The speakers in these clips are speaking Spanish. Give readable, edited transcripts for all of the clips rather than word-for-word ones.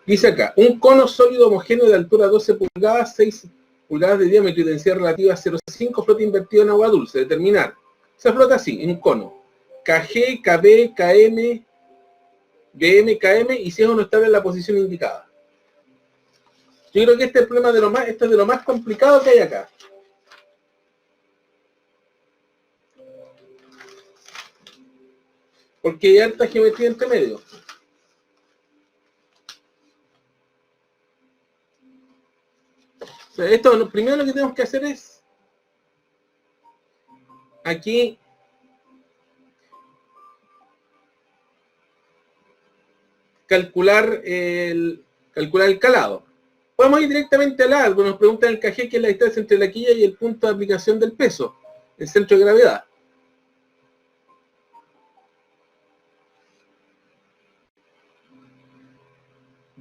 Dice acá, un cono sólido homogéneo de altura 12 pulgadas, 6 pulgadas de diámetro y densidad relativa a 0,5 flota invertido en agua dulce. Determinar. Se flota así, en un cono. KG, KB, KM, BM, KM, y si es o no estable en la posición indicada. Yo creo que este es el problema de lo más, esto es de lo más complicado que hay acá. Porque hay harta geometría entre medio. O sea, esto, primero lo que tenemos que hacer es aquí calcular el calado. Podemos ir directamente al árbol. Nos preguntan el KG, que es la distancia entre la quilla y el punto de aplicación del peso, el centro de gravedad.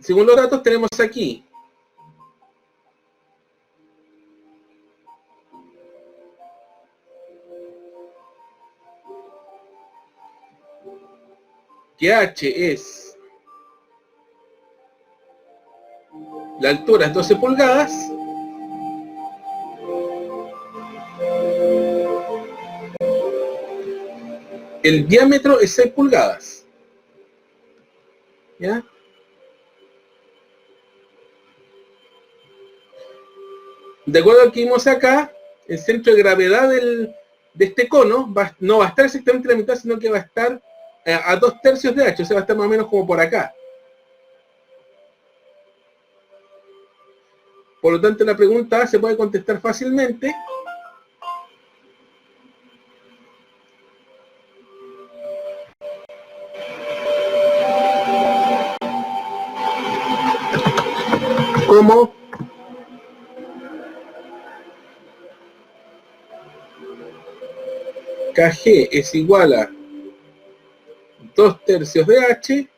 Según los datos tenemos aquí que H es, la altura es 12 pulgadas, el diámetro es 6 pulgadas. ¿Ya? De acuerdo a lo que vimos acá, el centro de gravedad de este cono no va a estar exactamente en la mitad, sino que va a estar a 2/3 de H, o sea, va a estar más o menos como por acá. Por lo tanto, la pregunta A se puede contestar fácilmente. Como KG es igual a 2/3 de H,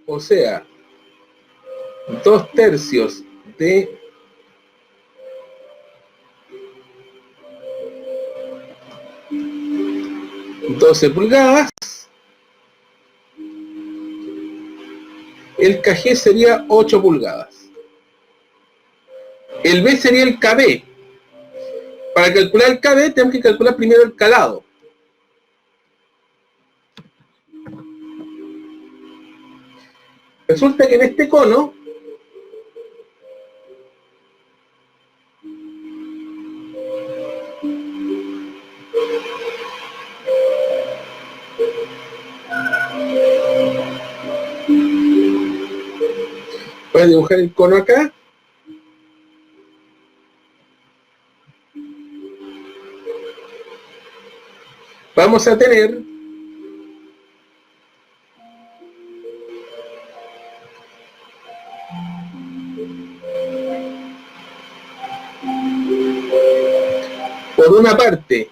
o sea, 2/3 de 12 pulgadas. El KG sería 8 pulgadas. El B sería el KB. Para calcular el KB tenemos que calcular primero el calado. Resulta que en este cono voy a dibujar el cono acá. Vamos a tener por una parte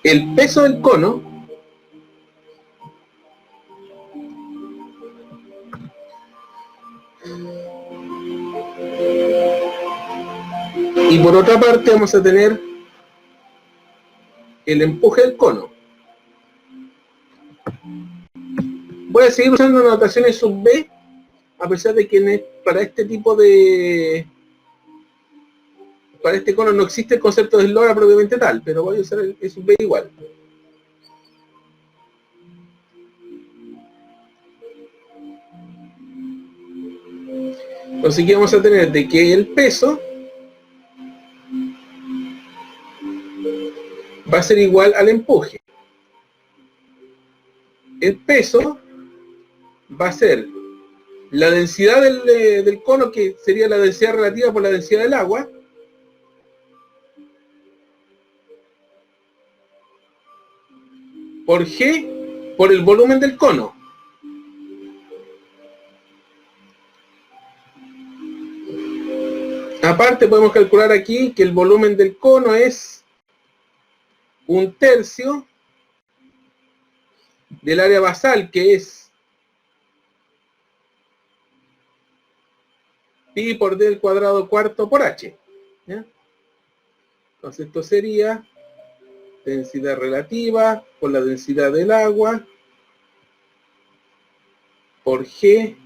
el peso del cono, y por otra parte vamos a tener el empuje del cono. Voy a seguir usando notaciones sub B, a pesar de que para este tipo de... para este cono no existe el concepto de eslora propiamente tal, pero voy a usar el sub B igual. Entonces aquí vamos a tener de que el peso va a ser igual al empuje. El peso va a ser la densidad del cono, que sería la densidad relativa por la densidad del agua, por G por el volumen del cono. Aparte podemos calcular aquí que el volumen del cono es 1/3 del área basal, que es pi por d al cuadrado cuarto por h. ¿Ya? Entonces esto sería densidad relativa por la densidad del agua por G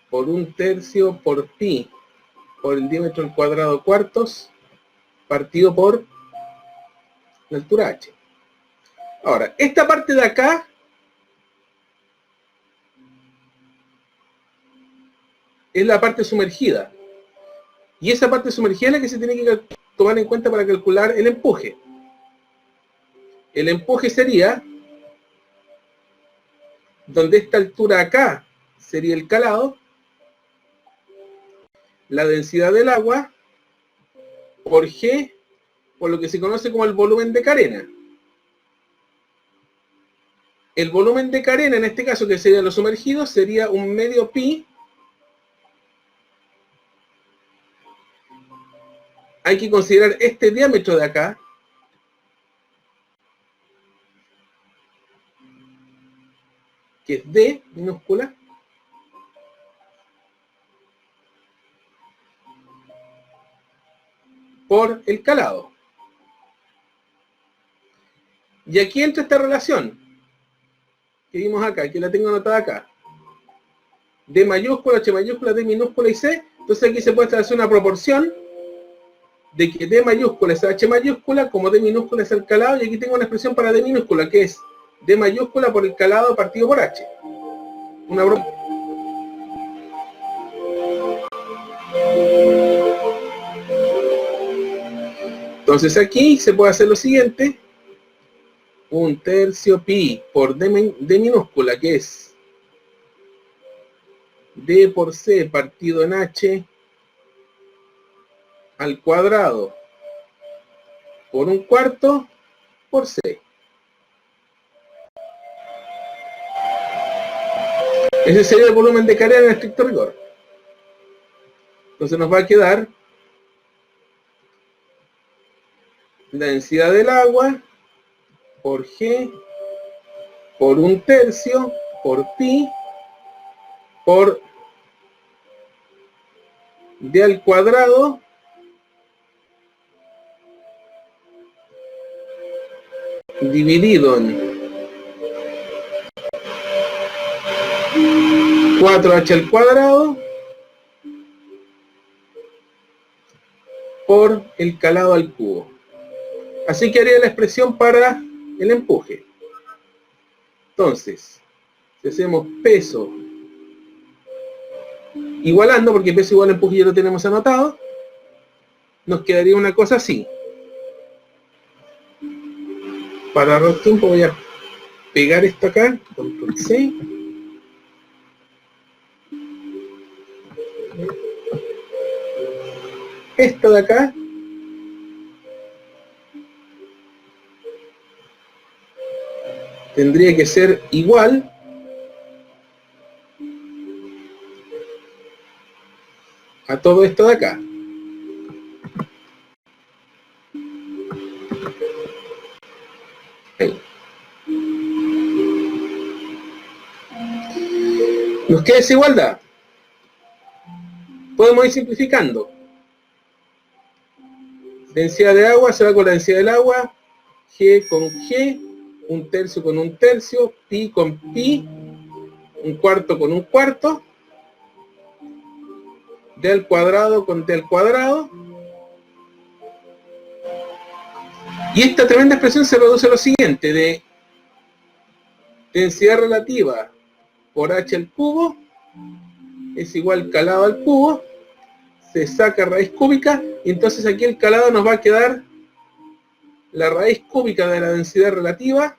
por 1/3 por pi por el diámetro al cuadrado cuartos partido por la altura h. Ahora, esta parte de acá es la parte sumergida. Y esa parte sumergida es la que se tiene que tomar en cuenta para calcular el empuje. El empuje sería, donde esta altura acá sería el calado, la densidad del agua por G, por lo que se conoce como el volumen de carena. El volumen de carena, en este caso, que sería lo sumergido, sería un medio pi. Hay que considerar este diámetro de acá, que es D minúscula, por el calado. Y aquí entra esta relación que vimos acá, que la tengo anotada acá. D mayúscula, H mayúscula, D minúscula y C. Entonces aquí se puede establecer una proporción de que D mayúscula es H mayúscula, como D minúscula es el calado, y aquí tengo una expresión para D minúscula, que es D mayúscula por el calado partido por H. Una broma. Entonces aquí se puede hacer lo siguiente: 1/3 pi por D minúscula, que es D por C partido en H al cuadrado por 1/4 por C. Ese sería el volumen de carena en estricto rigor. Entonces nos va a quedar la densidad del agua por G por 1/3 por pi por D al cuadrado dividido en 4h al cuadrado por el calado al cubo. Así que haría la expresión para el empuje. Entonces, si hacemos peso igualando, porque peso igual empuje ya lo tenemos anotado, nos quedaría una cosa así. Para ahorrar tiempo voy a pegar esto acá, control C. Esto de acá tendría que ser igual a todo esto de acá. Ahí. Nos queda desigualdad. Podemos ir simplificando. Densidad de agua se va con la densidad del agua, G con G, 1/3 con 1/3, pi con pi, 1/4 con 1/4, D al cuadrado con D al cuadrado. Y esta tremenda expresión se reduce a lo siguiente: de densidad relativa por h al cubo es igual calado al cubo, se saca raíz cúbica, y entonces aquí el calado nos va a quedar la raíz cúbica de la densidad relativa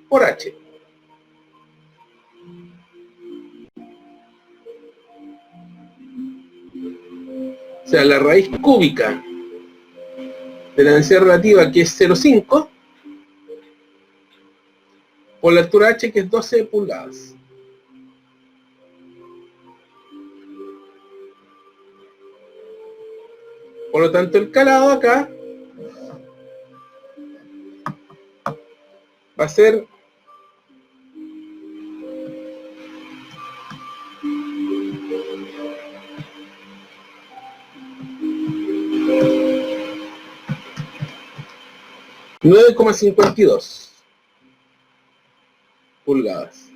por h. O sea, la raíz cúbica de la densidad relativa, que es 0,5, por la altura h, que es 12 pulgadas. Por lo tanto, el calado acá va a ser 9,52 pulgadas.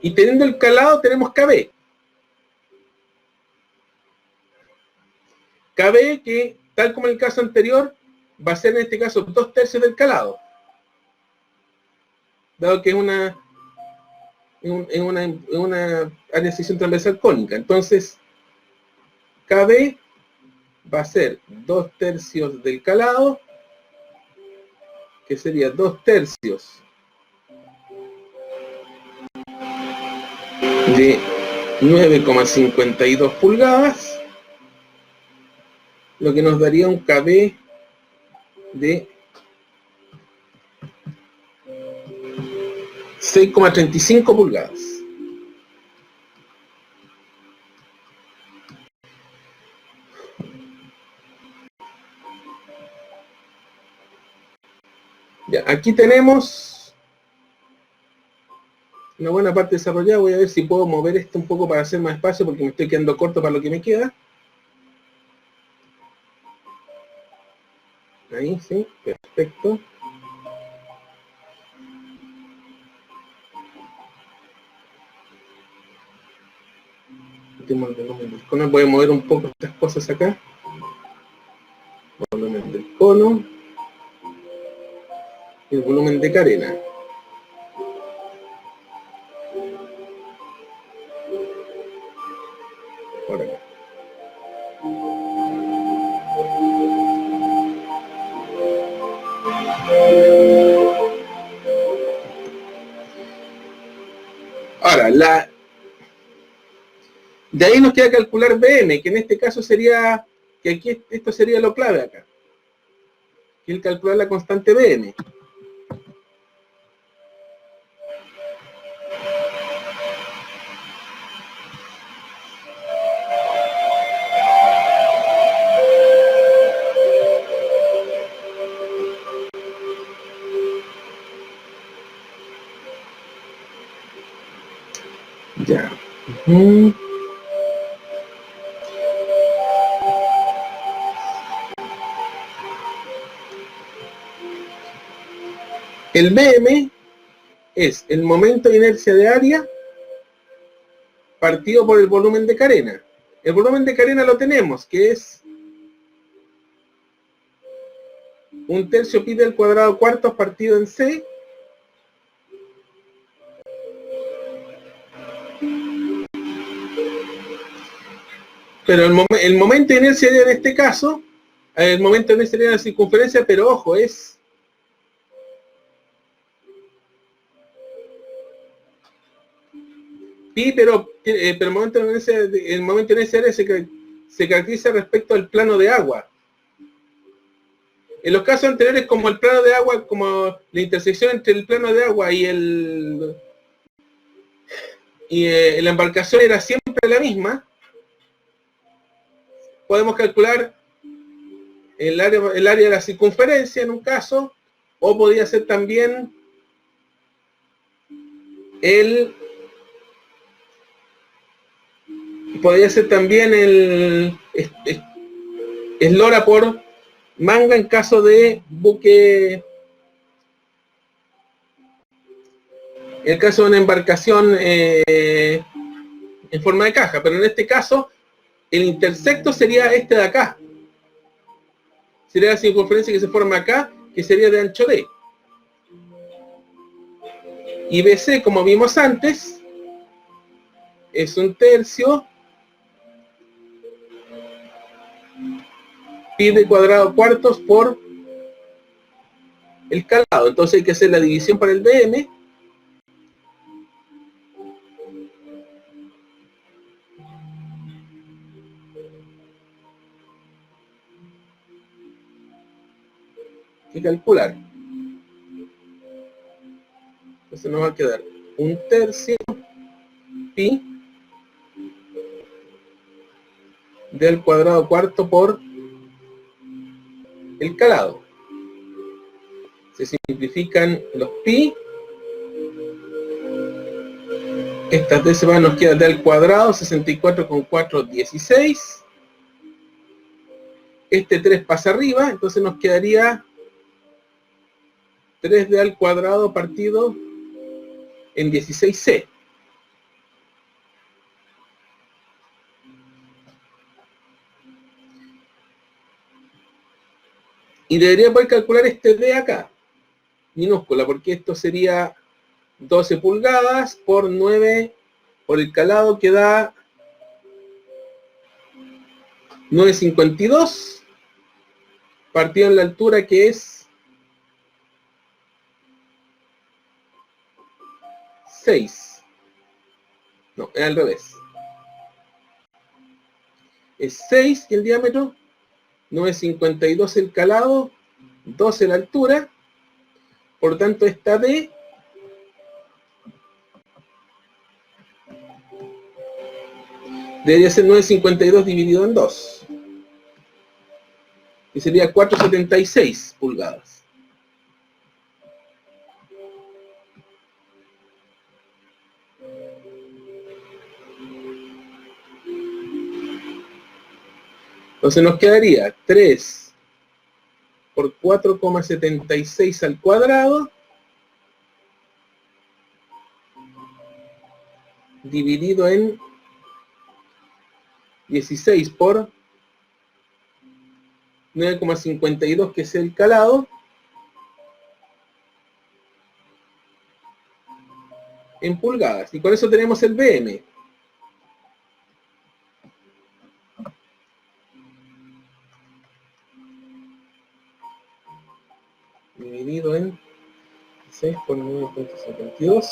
Y teniendo el calado tenemos KB. KB que, tal como en el caso anterior, va a ser en este caso 2/3 del calado. Dado que es una área de sección transversal cónica. Entonces, KB va a ser 2/3 del calado, que sería 2/3 de 9,52 pulgadas, lo que nos daría un KB de 6,35 pulgadas. Ya, aquí tenemos una buena parte desarrollada. Voy a ver si puedo mover esto un poco para hacer más espacio, porque me estoy quedando corto para lo que me queda. Ahí, sí, perfecto. Voy a mover un poco estas cosas acá. Volumen del cono. Y el volumen de carena. Por acá. Ahora, de ahí nos queda calcular BM, que en este caso sería, que aquí esto sería lo clave acá, que es calcular la constante BM. Ya. El BM es el momento de inercia de área partido por el volumen de carena. El volumen de carena lo tenemos, que es 1/3 pi al cuadrado cuartos partido en C. Pero el momento de inercia de área en este caso, el momento de inercia de la circunferencia, pero ojo, es pi, pero el momento de inercia de área se caracteriza respecto al plano de agua. En los casos anteriores, como el plano de agua, como la intersección entre el plano de agua y la embarcación era siempre la misma, podemos calcular el área de la circunferencia en un caso, o podría ser también el eslora por manga en caso de buque, en el caso de una embarcación en forma de caja, pero en este caso el intersecto sería este de acá, sería la circunferencia que se forma acá, que sería de ancho D. Y BC, como vimos antes, es 1/3 pi de cuadrado cuartos por el calado. Entonces hay que hacer la división para el BM. Y calcular. Entonces nos va a quedar 1/3 pi del cuadrado cuarto por el calado. Se simplifican los pi. Estas décimas nos quedan d al cuadrado, 64,416. Este 3 pasa arriba, entonces nos quedaría 3d al cuadrado partido en 16c. Y debería poder calcular este D acá, minúscula, porque esto sería 12 pulgadas por 9, por el calado que da 9,52, partido en la altura que es 6. No, es al revés. Es 6 el diámetro, 9,52 el calado, 12 la altura. Por lo tanto, esta D debería ser 9,52 dividido en 2. Y sería 4,76 pulgadas. Entonces nos quedaría 3 por 4,76 al cuadrado dividido en 16 por 9,52, que es el calado, en pulgadas. Y con eso tenemos el BM. Dividido en 6 por 9,52.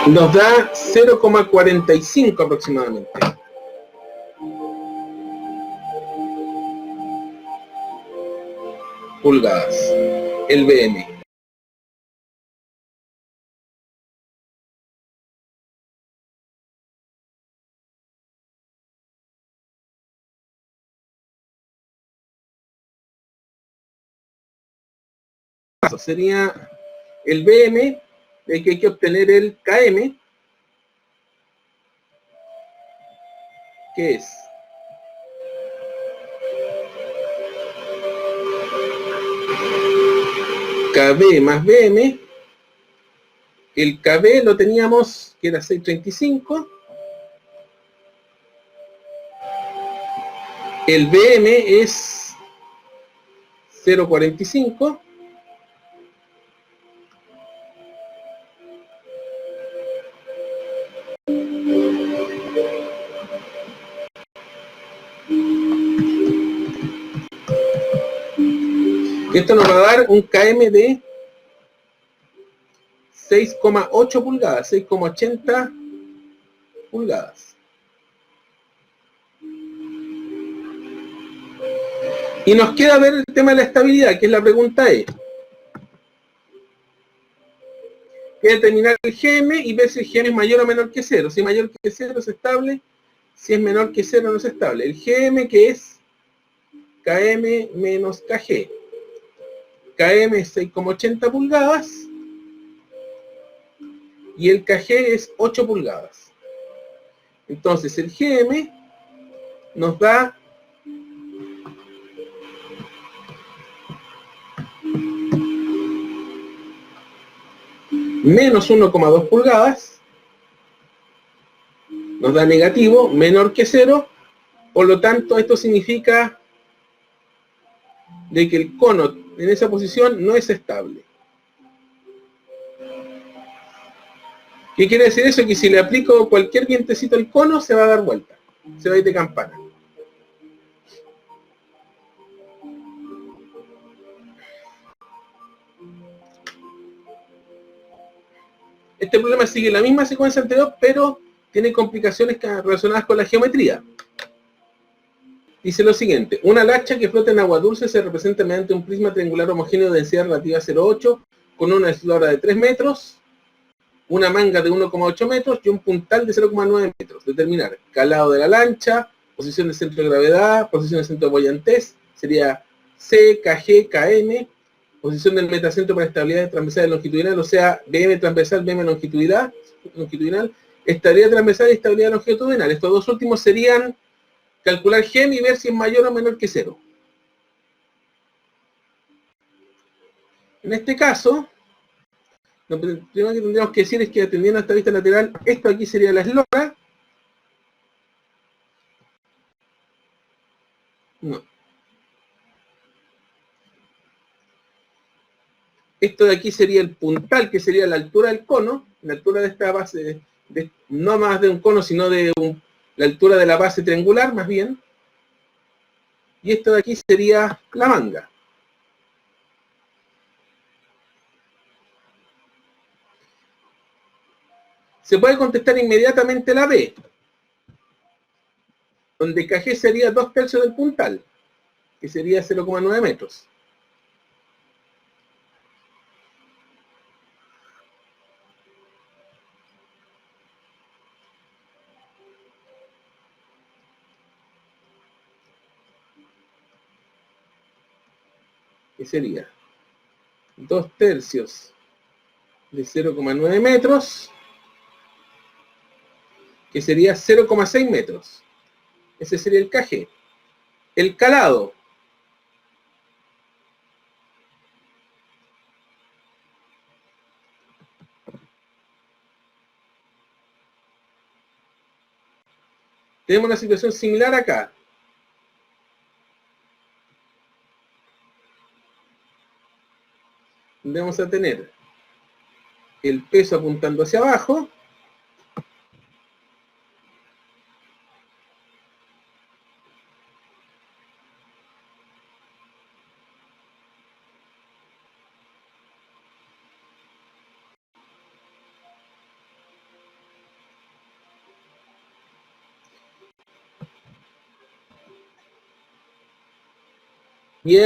Nos da 0,45 aproximadamente. Pulgadas. El BM. Sería el BM, de que hay que obtener el KM, que es KB más BM. El KB lo teníamos, que era 6,35. El BM es 0,45. Esto nos va a dar un KM de 6,8 pulgadas, 6,80 pulgadas. Y nos queda ver el tema de la estabilidad, que es la pregunta E. Que determinar el GM y ver si el GM es mayor o menor que 0. Si es mayor que 0 es estable, si es menor que 0 no es estable. El GM, que es KM menos KG. KM es 6,80 pulgadas y el KG es 8 pulgadas. Entonces el GM nos da menos 1,2 pulgadas, nos da negativo, menor que 0, por lo tanto esto significa de que el cono en esa posición no es estable. ¿Qué quiere decir eso? Que si le aplico cualquier vientecito al cono se va a dar vuelta, se va a ir de campana. Este problema sigue la misma secuencia anterior, pero tiene complicaciones relacionadas con la geometría. Dice lo siguiente: una lacha que flota en agua dulce se representa mediante un prisma triangular homogéneo de densidad relativa a 0,8 con una eslora de 3 metros, una manga de 1,8 metros y un puntal de 0,9 metros. Determinar calado de la lancha, posición de centro de gravedad, posición de centro de buoyantez, sería C, KG, KM, posición del metacentro para estabilidad transversal y longitudinal, o sea, BM transversal, BM longitudinal, estabilidad transversal y estabilidad longitudinal. Estos dos últimos serían calcular GM y ver si es mayor o menor que 0. En este caso, lo primero que tendríamos que decir es que atendiendo a esta vista lateral, esto aquí sería la eslora. No. Esto de aquí sería el puntal, que sería la altura del cono, la altura de esta base, no más de un cono, sino de la altura de la base triangular, más bien. Y esto de aquí sería la manga. Se puede contestar inmediatamente la B, donde KG sería 2/3 del puntal, que sería 0,9 metros. Que sería 2/3 de 0,9 metros, que sería 0,6 metros. Ese sería el KG. El calado. Tenemos una situación similar acá. Vamos a tener el peso apuntando hacia abajo. Y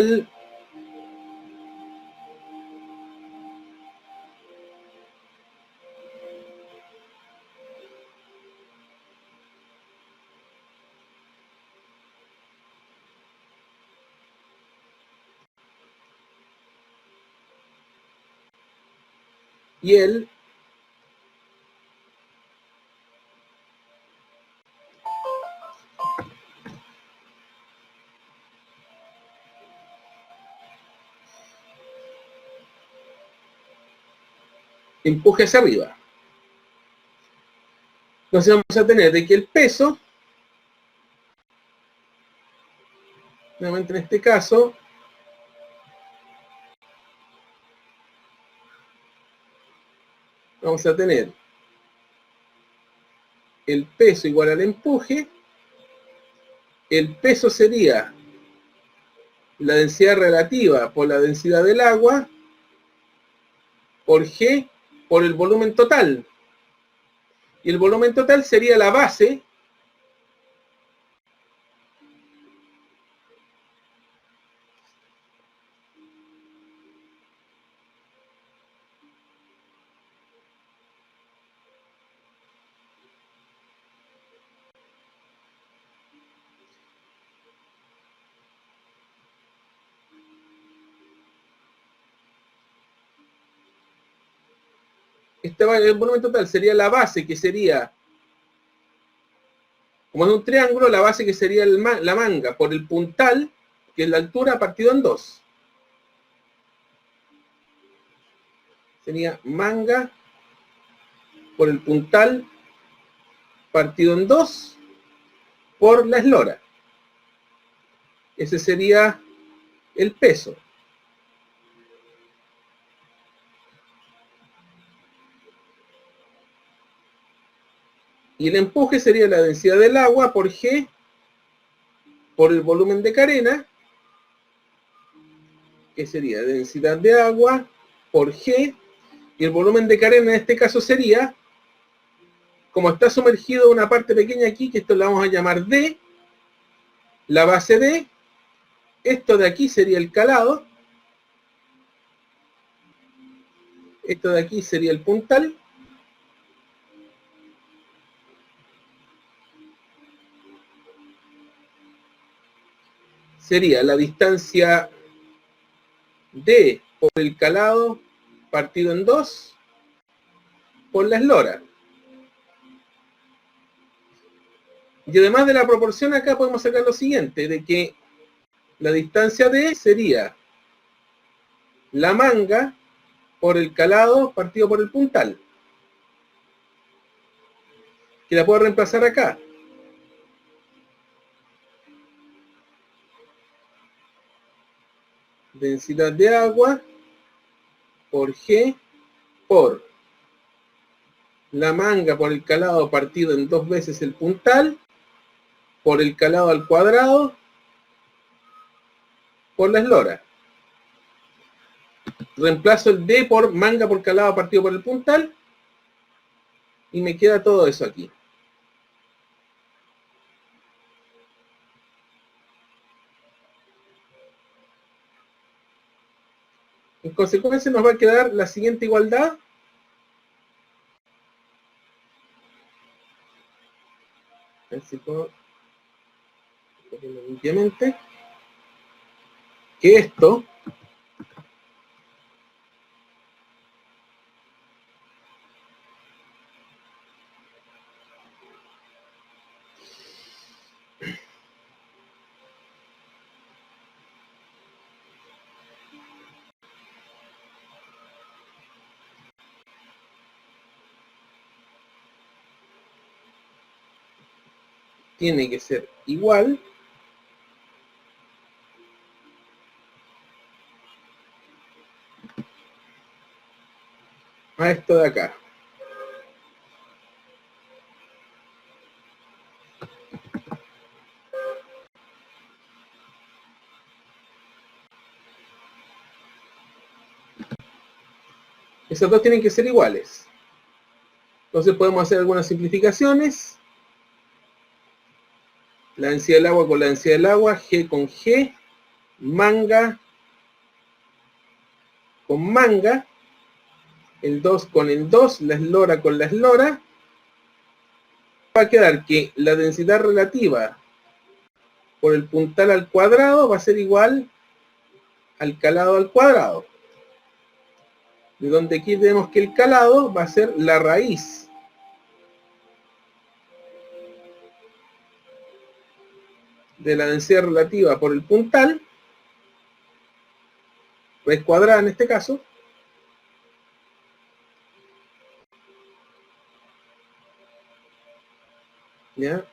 el empuje hacia arriba. Entonces vamos a tener de que el peso, nuevamente en este caso, vamos a tener el peso igual al empuje. El peso sería la densidad relativa por la densidad del agua por G por el volumen total. Y el volumen total sería la base el volumen total sería la base, que sería, como es un triángulo, la base que sería la manga, por el puntal, que es la altura partido en 2. Sería manga por el puntal partido en 2 por la eslora. Ese sería el peso. Y el empuje sería la densidad del agua por G por el volumen de carena, que sería densidad de agua por G, y el volumen de carena en este caso sería, como está sumergido una parte pequeña aquí, que esto la vamos a llamar D, la base D, esto de aquí sería el calado, esto de aquí sería el puntal, sería la distancia D por el calado partido en 2 por la eslora. Y además de la proporción acá podemos sacar lo siguiente, de que la distancia D sería la manga por el calado partido por el puntal, que la puedo reemplazar acá. densidad de agua por G por la manga por el calado partido en 2 veces el puntal por el calado al cuadrado por la eslora. Reemplazo el D por manga por calado partido por el puntal y me queda todo eso aquí. En consecuencia nos va a quedar la siguiente igualdad. A ver si puedo ponerlo limpiamente. Que esto tiene que ser igual a esto de acá. Esos dos tienen que ser iguales. Entonces podemos hacer algunas simplificaciones. La densidad del agua con la densidad del agua, G con G, manga con manga, el 2 con el 2, la eslora con la eslora. Va a quedar que la densidad relativa por el puntal al cuadrado va a ser igual al calado al cuadrado. De donde aquí tenemos que el calado va a ser la raíz de la densidad relativa por el puntal, raíz cuadrada en este caso, ¿ya?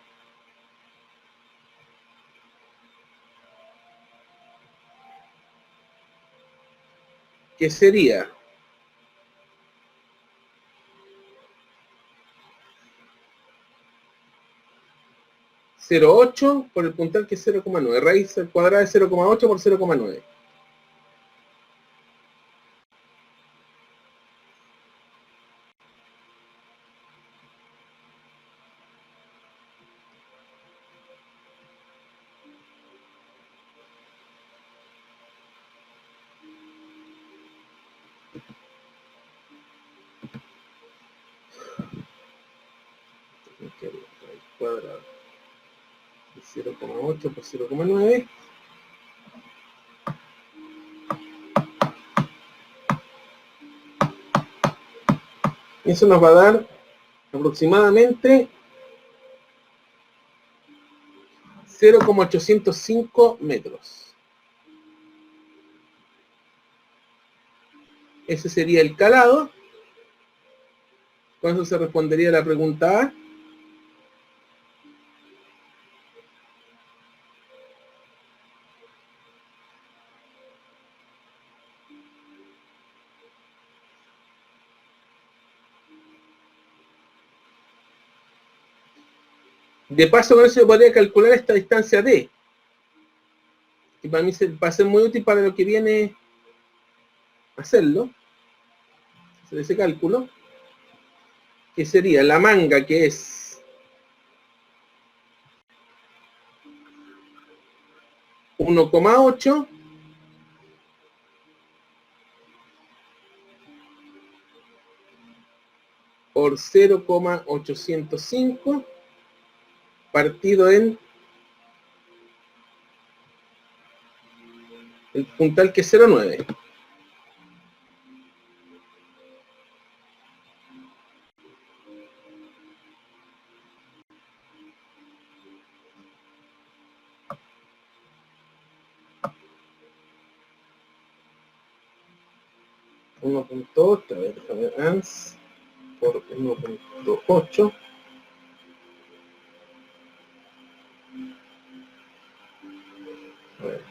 Que sería 0,8 por el puntal que es 0,9, raíz cuadrada de 0,8 por 0,9. Raíz cuadrada de 0,8 por 0,9. Eso nos va a dar aproximadamente 0,805 metros. Ese sería el calado. Con eso se respondería a la pregunta A. De paso, con eso yo podría calcular esta distancia D. Y para mí va a ser muy útil para lo que viene a hacerlo. Hacer ese cálculo. Que sería la manga, que es 1,8 por 0,805 partido en el puntal que es 0,9. Otra vez, déjame ver, ANS por 1,8. A ver.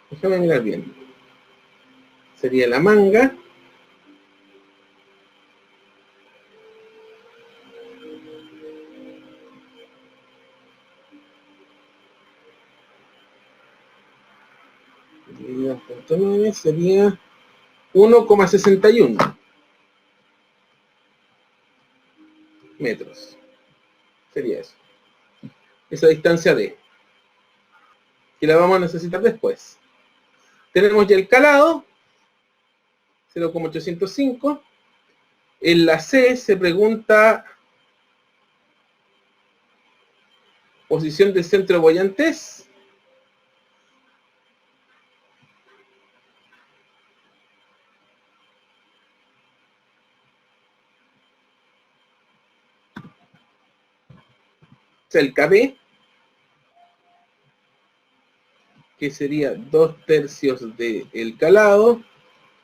Déjame mirar bien. Sería la manga. Dividido por 0.9 sería 1,61 metros. Sería eso. Esa distancia D. Que la vamos a necesitar después. Tenemos ya el calado. 0,805. En la C se pregunta posición del centro de bollantes. El KB, que sería 2/3 del calado,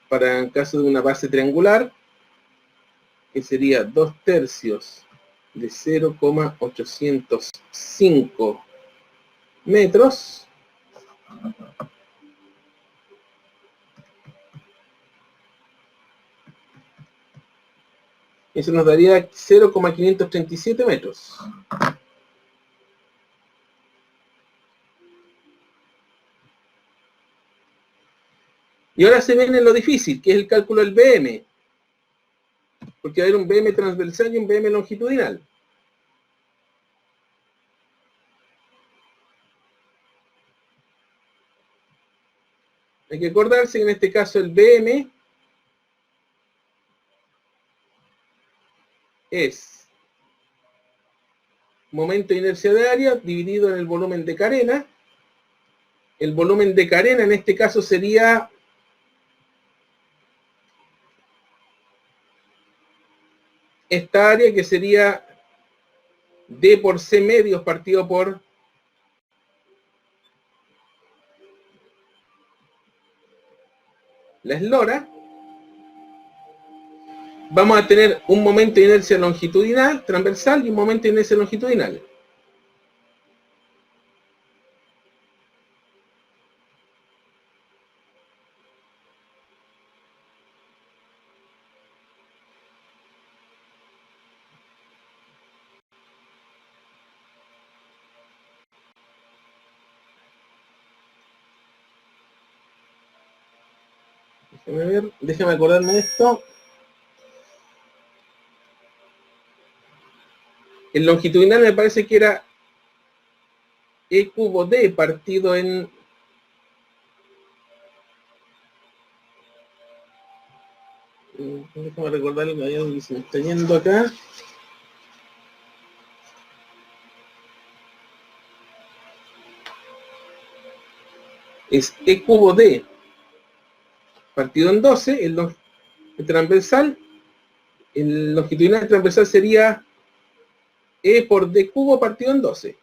para el caso de una base triangular, que sería 2/3 de 0,805 metros. Eso nos daría 0,537 metros. Y ahora se viene lo difícil, que es el cálculo del BM. Porque va a haber un BM transversal y un BM longitudinal. Hay que acordarse que en este caso el BM es momento de inercia de área dividido en el volumen de carena. El volumen de carena en este caso sería esta área, que sería D por C medios partido por la eslora. Vamos a tener un momento de inercia longitudinal, transversal, y un momento de inercia longitudinal. Déjame ver, déjame acordarme de esto. El longitudinal me parece que era E cubo D partido en... Déjame recordar lo que se me está yendo acá. Es E cubo D partido en 12, el transversal. El longitudinal transversal sería E por D cubo partido en 12.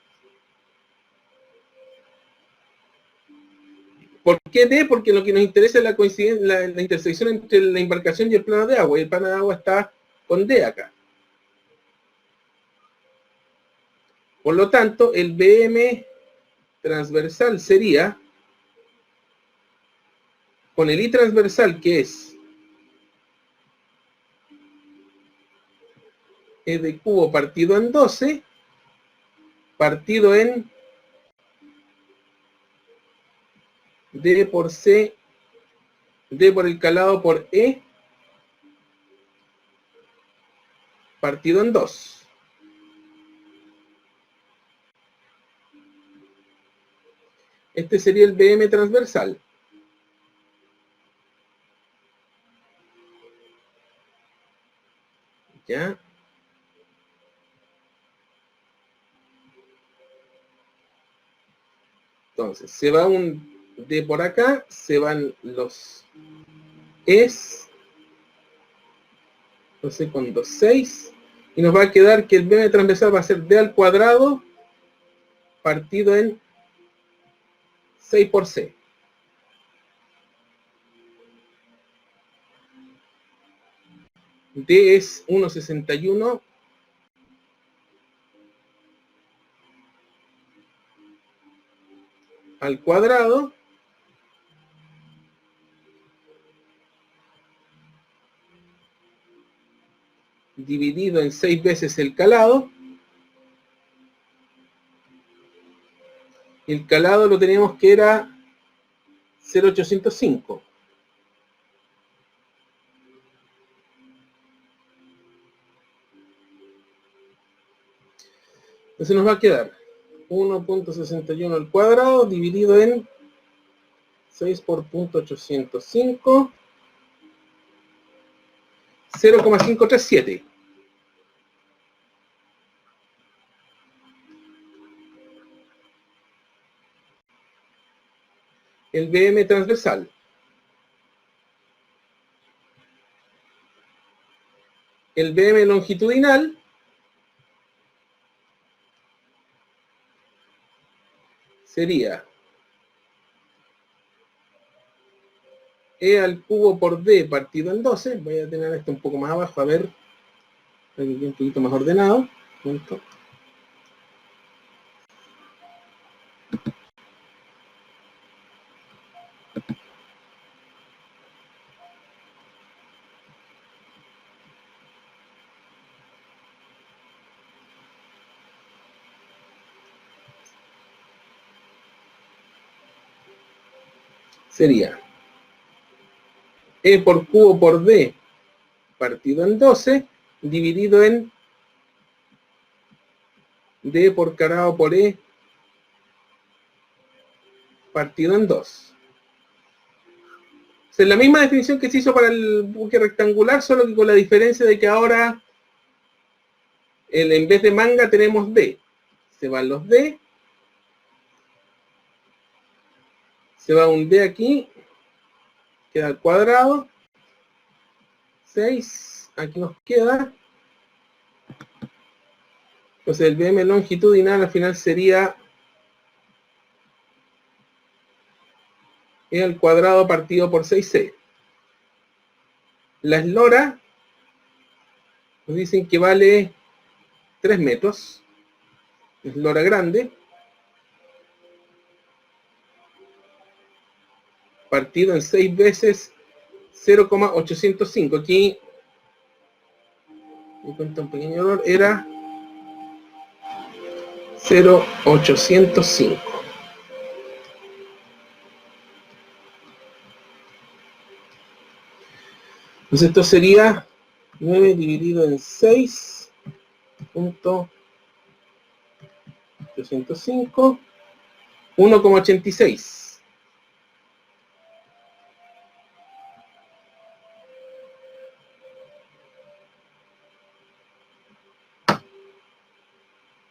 ¿Por qué D? Porque lo que nos interesa es la coincidencia, la intersección entre la embarcación y el plano de agua. Y el plano de agua está con D acá. Por lo tanto, el BM transversal sería, con el I transversal, que es E de cubo partido en 12, partido en D por C, D por el calado por E, partido en 2. Este sería el BM transversal. ¿Ya? Entonces, se va un D por acá, se van los Es, entonces con 2, 6, y nos va a quedar que el BM transversal va a ser D al cuadrado partido en 6 por C. D es 1,61 al cuadrado dividido en 6 veces el calado. El calado lo teníamos que era 0,805. Entonces nos va a quedar 1.61 al cuadrado dividido en 6 por 0.805, 0,537. El BM transversal. El BM longitudinal sería E al cubo por D partido en 12. Voy a tener esto un poco más abajo, a ver, un poquito más ordenado. Punto. Sería E por cubo por D partido en 12, dividido en D por carado por E partido en 2. Es la misma definición que se hizo para el buque rectangular, solo que con la diferencia de que ahora en vez de manga tenemos D. Se van los D. Se va un D aquí. Queda al cuadrado. 6. Aquí nos queda. Entonces el BM longitudinal al final sería E al cuadrado partido por 6C. La eslora nos dicen que vale 3 metros. Eslora grande. Partido en 6 veces 0,805. Aquí me cuenta un pequeño error. Era 0,805. Entonces esto sería 9 dividido en 6.805, 1,86.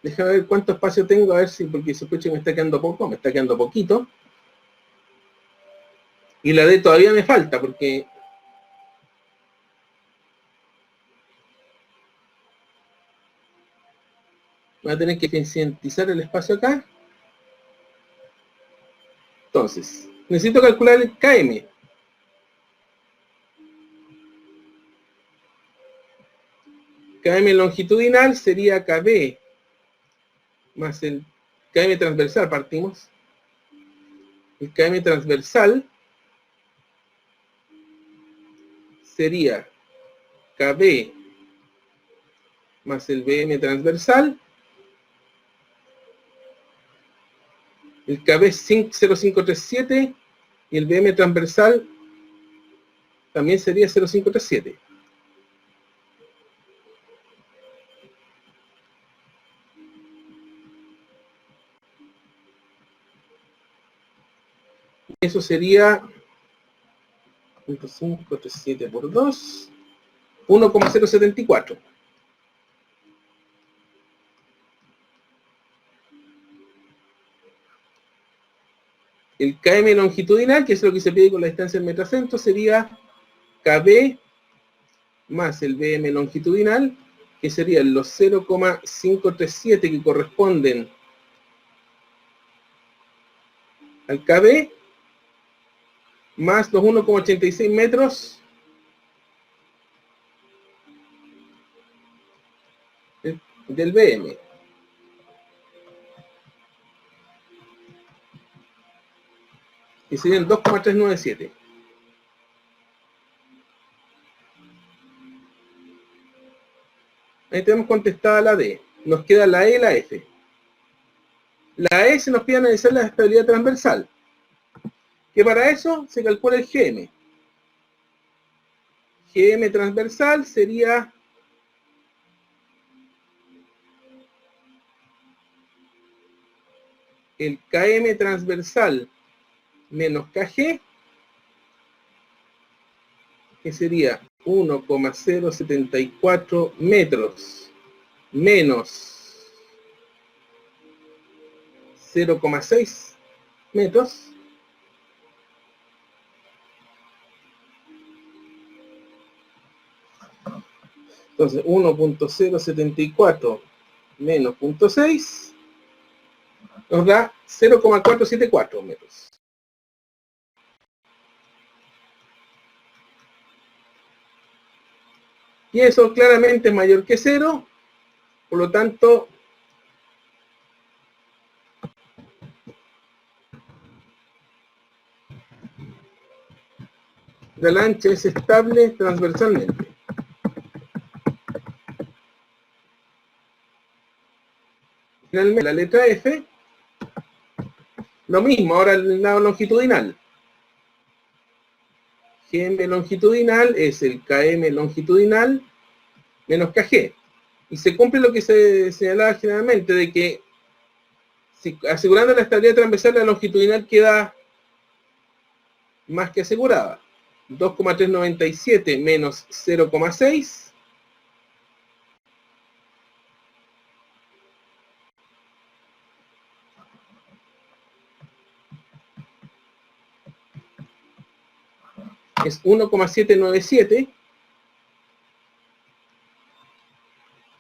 Déjame ver cuánto espacio tengo, a ver si, porque sospecho que me está quedando poco, me está quedando poquito. Y la D todavía me falta, porque voy a tener que eficientizar el espacio acá. Entonces, necesito calcular el KM. KM longitudinal sería KB más el KM transversal, partimos. El KM transversal sería KB más el BM transversal. El KB es 0,537 y el BM transversal también sería 0,537. Eso sería 0,537 por 2, 1,074. El KM longitudinal, que es lo que se pide con la distancia del metrocentro, sería KB más el BM longitudinal, que serían los 0,537 que corresponden al KB, más los 1,86 metros del BM. Y serían 2,397. Ahí tenemos contestada la D. Nos queda la E y la F. La E se nos pide analizar la estabilidad transversal. Que para eso se calcula el GM. GM transversal sería el KM transversal menos KG, que sería 1,074 metros menos 0,6 metros. Entonces 1,074 menos 0,6 nos da 0,474 metros. Y eso claramente es mayor que 0, por lo tanto, la lancha es estable transversalmente. Finalmente, la letra F, lo mismo, ahora el lado longitudinal. GM longitudinal es el KM longitudinal menos KG. Y se cumple lo que se señalaba generalmente, de que si, asegurando la estabilidad transversal, la longitudinal queda más que asegurada. 2,397 menos 0,6 es 1,797.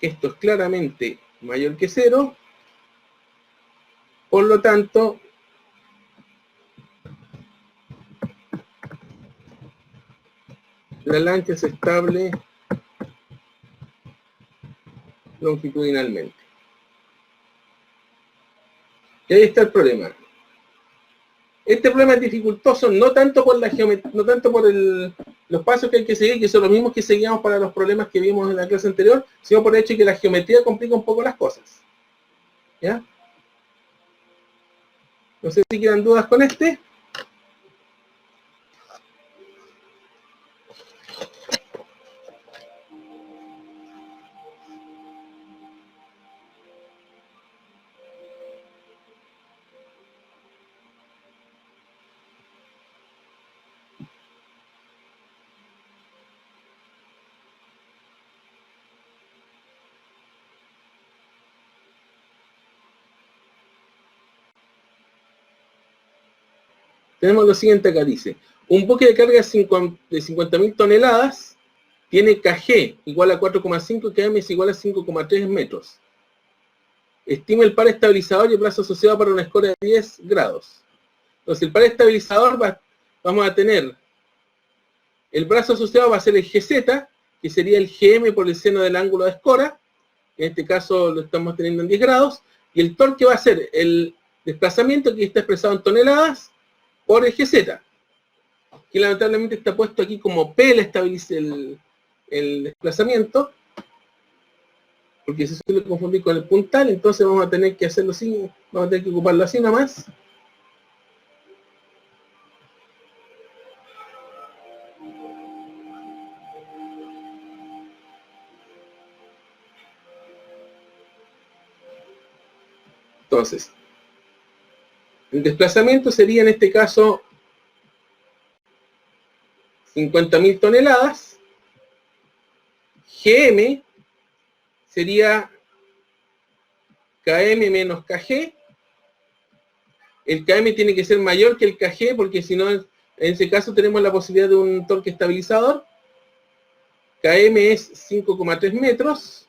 Esto es claramente mayor que 0. Por lo tanto, la lancha es estable longitudinalmente. Y ahí está el problema. Este problema es dificultoso no tanto por la geometría, no tanto por los pasos que hay que seguir, que son los mismos que seguíamos para los problemas que vimos en la clase anterior, sino por el hecho de que la geometría complica un poco las cosas. ¿Ya? No sé si quedan dudas con este. Tenemos lo siguiente acá, dice, un buque de carga de 50.000 toneladas tiene KG igual a 4,5 y KM es igual a 5,3 metros. Estima el par estabilizador y el brazo asociado para una escoria de 10 grados. Entonces el par estabilizador vamos a tener, el brazo asociado va a ser el GZ, que sería el GM por el seno del ángulo de escora, en este caso lo estamos teniendo en 10 grados, y el torque va a ser el desplazamiento que está expresado en toneladas, por el GZ, que lamentablemente está puesto aquí como P el desplazamiento, porque se suele confundir con el puntal, entonces vamos a tener que hacerlo así, vamos a tener que ocuparlo así nomás. Entonces, el desplazamiento sería en este caso 50.000 toneladas. GM sería KM menos KG. El KM tiene que ser mayor que el KG porque si no, en ese caso tenemos la posibilidad de un torque estabilizador. KM es 5,3 metros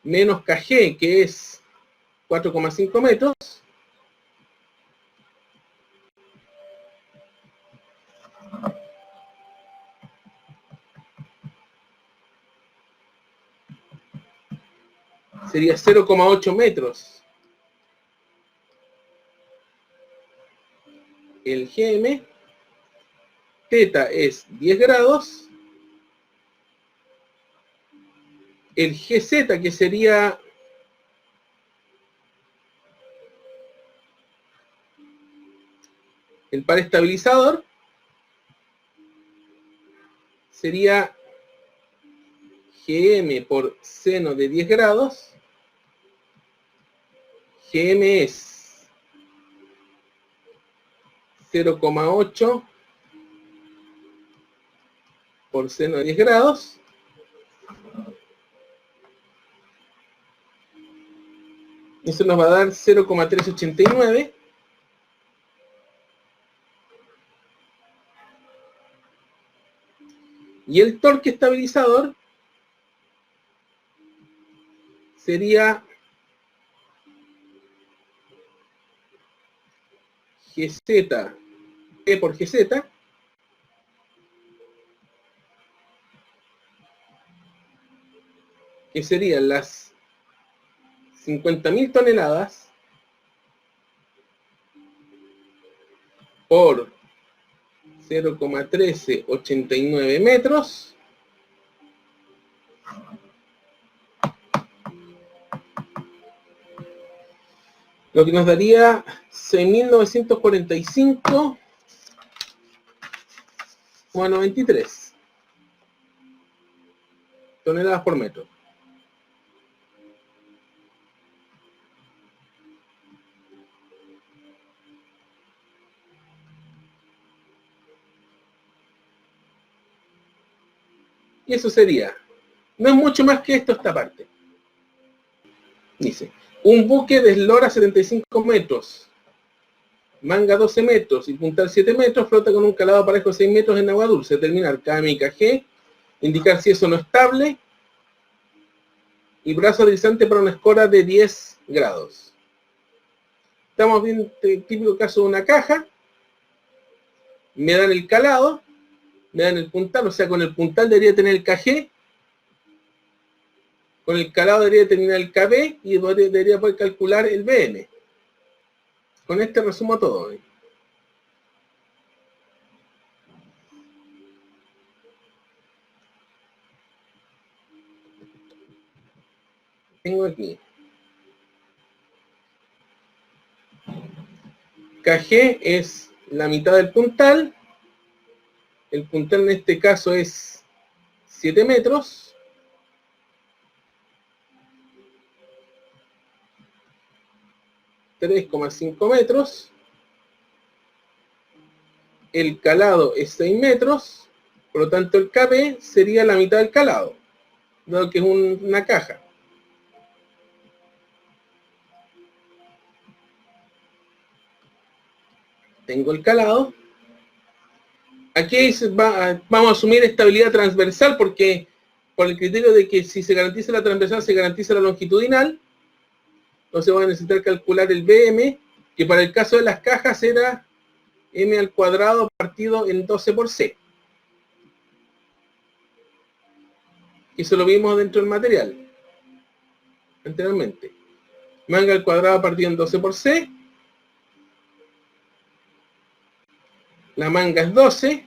menos KG, que es 4,5 metros. Sería 0,8 metros. El GM, θ es 10 grados, el GZ, que sería el par estabilizador, sería GM por seno de 10 grados. GM es 0,8 por seno de 10 grados. Eso nos va a dar 0,389. Y el torque estabilizador sería GZ, P por GZ, que serían las 50.000 toneladas por 0,1389 metros, lo que nos daría 6.945,93 toneladas por metro. Y eso sería, no es mucho más que esto esta parte. Dice, un buque de eslora 75 metros, manga 12 metros y puntal 7 metros, flota con un calado parejo 6 metros en agua dulce. Determinar KM y KG, indicar si eso no es estable, y brazo deslizante para una escora de 10 grados. Estamos viendo el típico caso de una caja, me dan el calado, me dan el puntal, o sea, con el puntal debería tener el KG, con el calado debería tener el KB y debería poder calcular el BM. Con este resumo todo. Tengo aquí. KG es la mitad del puntal. El puntal en este caso es 7 metros. $3,5 metros. El calado es 6 metros. Por lo tanto, el KB sería la mitad del calado, dado que es una caja. Tengo el calado. Aquí vamos a asumir estabilidad transversal porque por el criterio de que si se garantiza la transversal, se garantiza la longitudinal. Entonces van a necesitar calcular el BM, que para el caso de las cajas era M al cuadrado partido en 12 por C. Eso lo vimos dentro del material anteriormente. Manga al cuadrado partido en 12 por C. La manga es 12.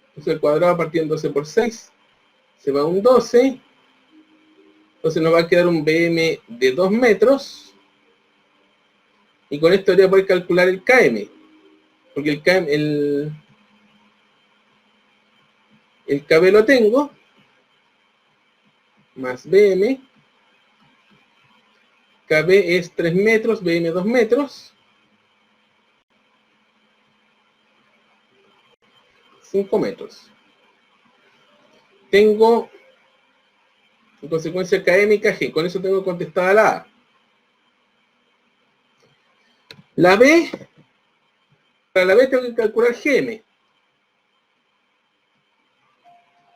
Entonces el cuadrado partido en 12 por 6 se va a un 12. Entonces nos va a quedar un BM de 2 metros. Y con esto debería poder calcular el KM. Porque el KM, el KB lo tengo. Más BM. KB es 3 metros, BM 2 metros. 5 metros. Tengo, en consecuencia, KM y KG. Con eso tengo contestada la A. La B, para la B tengo que calcular GM,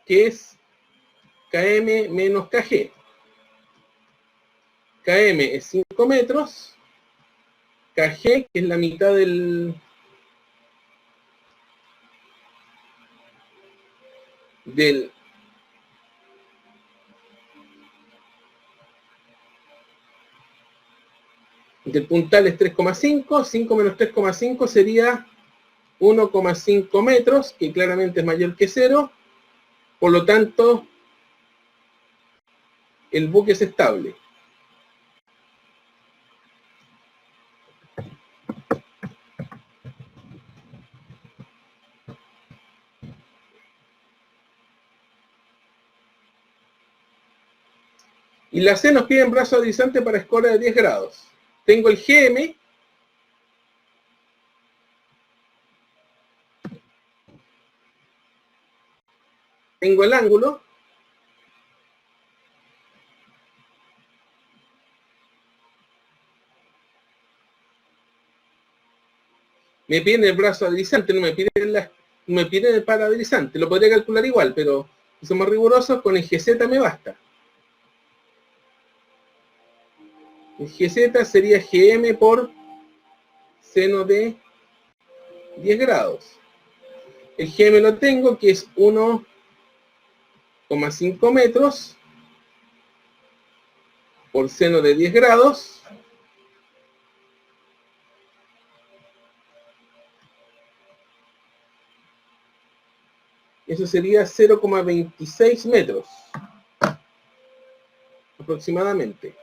que es KM menos KG. KM es 5 metros, KG, que es la mitad del del puntal es 3,5, 5 menos 3,5 sería 1,5 metros, que claramente es mayor que 0, por lo tanto, el buque es estable. Y la C nos pide en brazo deslizante para escoria de 10 grados. Tengo el GM, tengo el ángulo, me piden el brazo deslizante, no me piden el paradeslizante. Lo podría calcular igual, pero si somos rigurosos, con el GZ me basta. El GZ sería GM por seno de 10 grados. El GM lo tengo, que es 1,5 metros por seno de 10 grados. Eso sería 0,26 metros aproximadamente.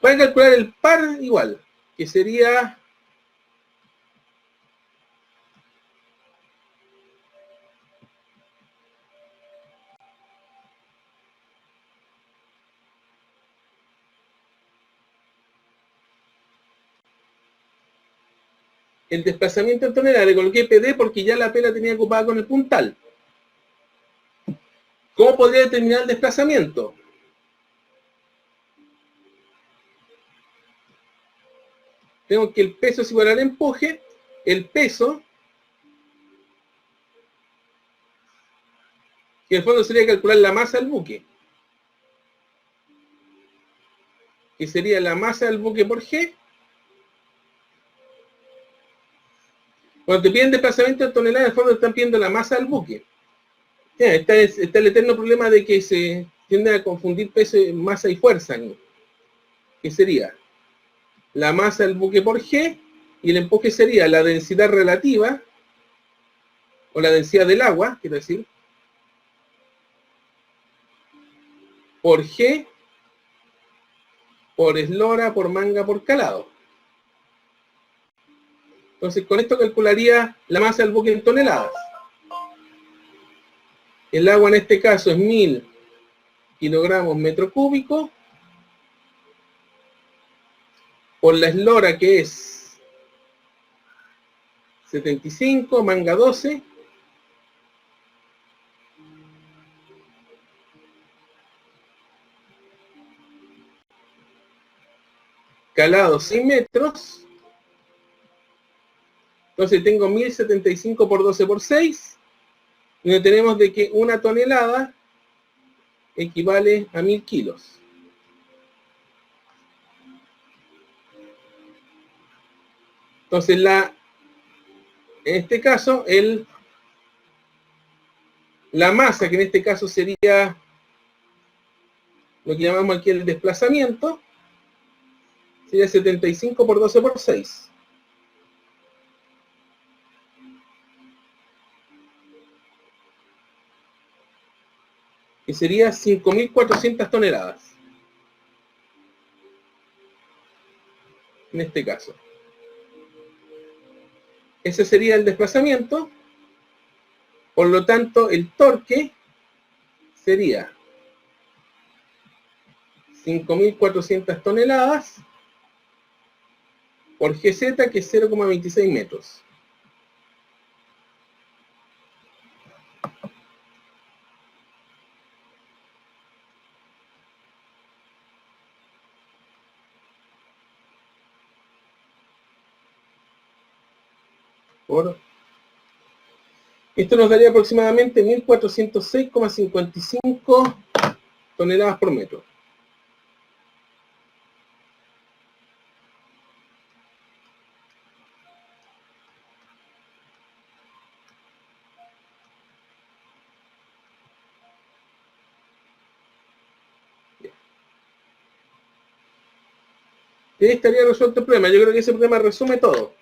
Para calcular el par igual, que sería el desplazamiento en toneladas. Le coloqué PD porque ya la P la tenía ocupada con el puntal. ¿Cómo podría determinar el desplazamiento? Tengo que el peso es igual al empuje. El peso, que en el fondo sería calcular la masa del buque, que sería la masa del buque por G. Cuando te piden desplazamiento en toneladas, en el fondo están pidiendo la masa del buque. Ya, está el eterno problema de que se tiende a confundir peso, masa y fuerza, ¿no? Que sería la masa del buque por G, y el empuje sería la densidad relativa, o la densidad del agua, quiero decir, por G, por eslora, por manga, por calado. Entonces, con esto calcularía la masa del buque en toneladas. El agua en este caso es 1000 kilogramos metro cúbico, por la eslora, que es 75, manga 12, calado 100 metros, entonces tengo 1075 por 12 por 6, y tenemos de que una tonelada equivale a 1000 kilos. Entonces en este caso, la masa, que en este caso sería lo que llamamos aquí el desplazamiento, sería 75 por 12 por 6. Que sería 5.400 toneladas. En este caso. Ese sería el desplazamiento. Por lo tanto, el torque sería 5.400 toneladas por GZ, que es 0,26 metros. Esto nos daría aproximadamente 1.406,55 toneladas por metro. Y ahí estaría resuelto el problema. Yo creo que ese problema resume todo.